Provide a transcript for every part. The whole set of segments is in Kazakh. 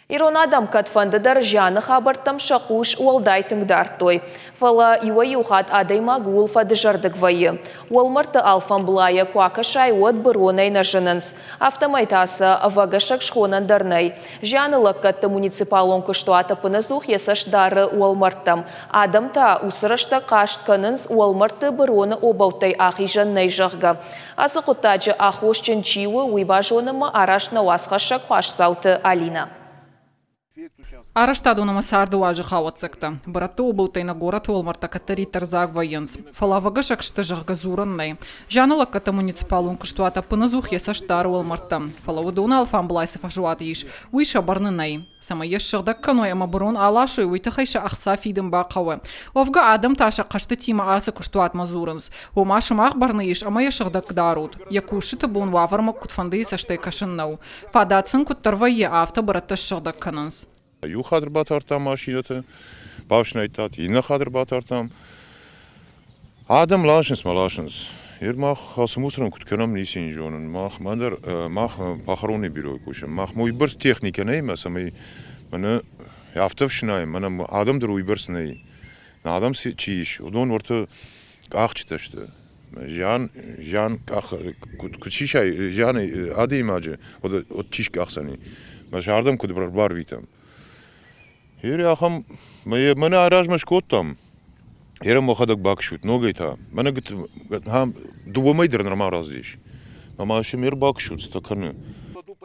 Ирон адам катфандыдар жаны хабартам шақуш уалдайтыңдар той. Фала юа юхат адай магул фадыжардык вайы. Уалмарты алфан блая куака шай от бұронай нажынынс. Автомайтасы авагашак шхонан дарнай. Жаны лаккатты муниципалон кыштуата пыназух есаштары уалмартам. Адамта усырашта каштканынс уалмарты бұроны обаутай ахи жаннай жағға. Асы құттачы ахошчын чиуы уйбажонымы арашна уасхашак хуашсауты Алина. Араштаду на масарду ажи хавацекта. Баратты обылтай на город Уолмарта катаритар загвайынс. Фалавагашак штыжах газураннай. Жанылак ката муниципалун кыштуата пыназух есаштар Уолмарта. Фалавудуна алфан блайсов ажуат иш. Уиша барнынай. Сама ешшагдак каной ама бурон алашу и уйтахайша ахса фидым бақауы. Овга адам таша қашты тима асы кыштуат мазуранс. Омашым ах барныиш ама ешшагдак даруд. Якушыты бун ваварма кутфанды есаштай кашыннау. Фадатсын куттарвайе авто баратты шагдак кананс. Ю хадр батартам машинаты, бавшнайтат, ина хадр батартам. Адам лашынс малашынс. Мах хасы мусором кутканам нисин жонын. Мах мандар, мах пахароны бирой кушам. Мах мой бирс техника неймаса, мана автовшнай, мана адам дар уйбирс ней. На адам чиш, удон варта ахчиташты. Жан ах кучишай, жан ади имаджи, от чиш кахсани. Маш ардам куд бар витам. Ири ахам, мана аражмаш коттам. Ирам мохадак бакшут, ногайта. Мана гам дубамайдер нормал раздиш. Мама шимир бакшут стаканы.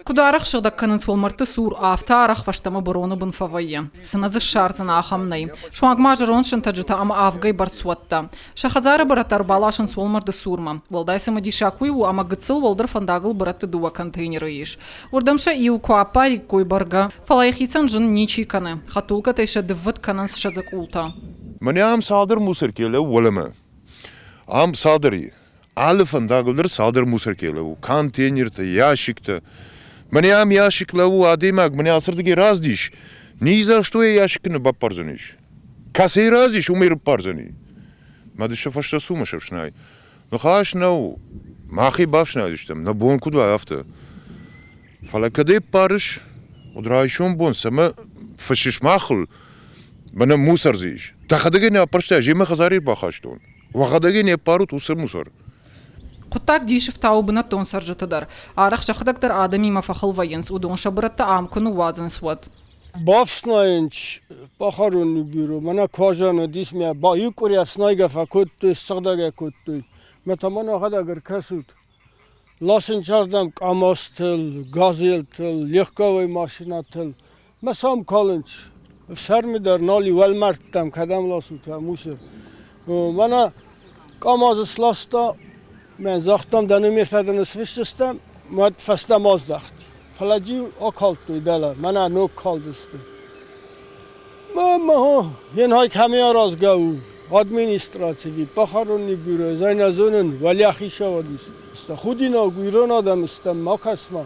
Куда арах шагдак канынс Уолмарты сур авто арах ваштама буроны бын фавайе. Сыназы шарцына ахамнай. Шуагма жарон шынтаджыта ама авгай барцуатта. Шахазары баратар балашын Уолмарды сурма. Валдайсама дишакуйу ама гыцыл волдар фандагыл баратты дуа контейнеры еш. Урдамша иу куапари кой барга. Фалайхицан жын ничиканы. Хатулка тайша дыввыт канынс шазак улта. Мане ам садыр мусор келе уолама. Ам садыри. Алы фандагылдар садыр мусор келе. Контейнерты, ящикты. Мне ам ящик лаву адемак, мне асырдыги раздиш. Ни за что я ящикны бап парзаниш. Касей раздиш, умер парзани. Мадыша фашта сумашевшнай. Но хаш нау. Махи бавшнадиштам, на бон куда авто. Фалакаде парыш, удрайшон бон, сама фашиш махл, бана мусор зиш. Тахадаге не апаршта, жема хазарир бахаштон. Вахадаге не парут усыр мусор. Құттак дейшів таубына тон саржытыдар. Арах шақыдактар адами мафахыл вайынс, удон шабыратта амкыны вазынс вад. Бавснайынч, пахаруны бюро, мана кважаны дисме, ба юкуря снайга факутты, сагдага кутты. Метамана хадагар касут. Ласынчардам камастыл, газелтыл, легковой машинатыл. Масам калынч, сармидар нали валмарттам, кадам ласута, мусор. Мана камазы сласта, من زختم دنمی فدن سویشتم مد فستم از دخت فلاجی آکال توی دلار من آنو کال دستم ما یه های کمی راز گاو ادمینستراتیوی پخارونی بیرو زین ازونن ولی آخیشه ودیست خودی نگویران آدم استم ما کسما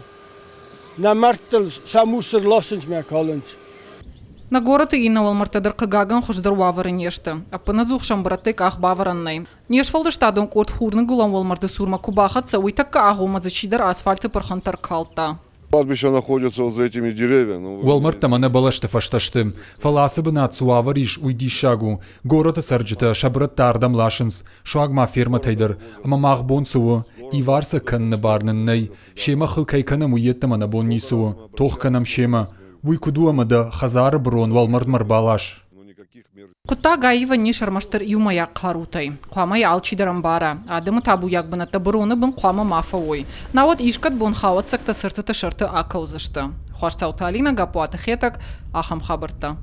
نمرتل سموسر لاسنج میکالنج. На город и на Уолмартадыр кыгаган хуждар вавары нешті. Апына зухшам братык ах бавараннай. Нешфалды штадон корт хурны гулам Уолмарды сурма кубахатса уйтакка ахума зачидар асфальты пархантар калта. Кладбище находится вот за этими деревьями. Уолмарта мана балашты фашташты. Фаласы бына цуавариш уйди шагу. Город сарджита шабрат тардам лашынс. Шуагма ферма тайдыр. Ама махбон суву. И варса канны барныннай. Шема хылкай канам уетта мана бон нисуву. Тох канам шема. Уй кудуамада хазары брон Уолмарт марбалаш. Құтта гаива не шармаштыр юмаяк қарутай. Қуамай алчидарам бара. Адымы табу як бынатта броны бын қуама мафа ой. Навод ишкат бон хават сакта сырты шырты акаузышты. Хуашсаута Алина гапуаты хетак ахам хабырта.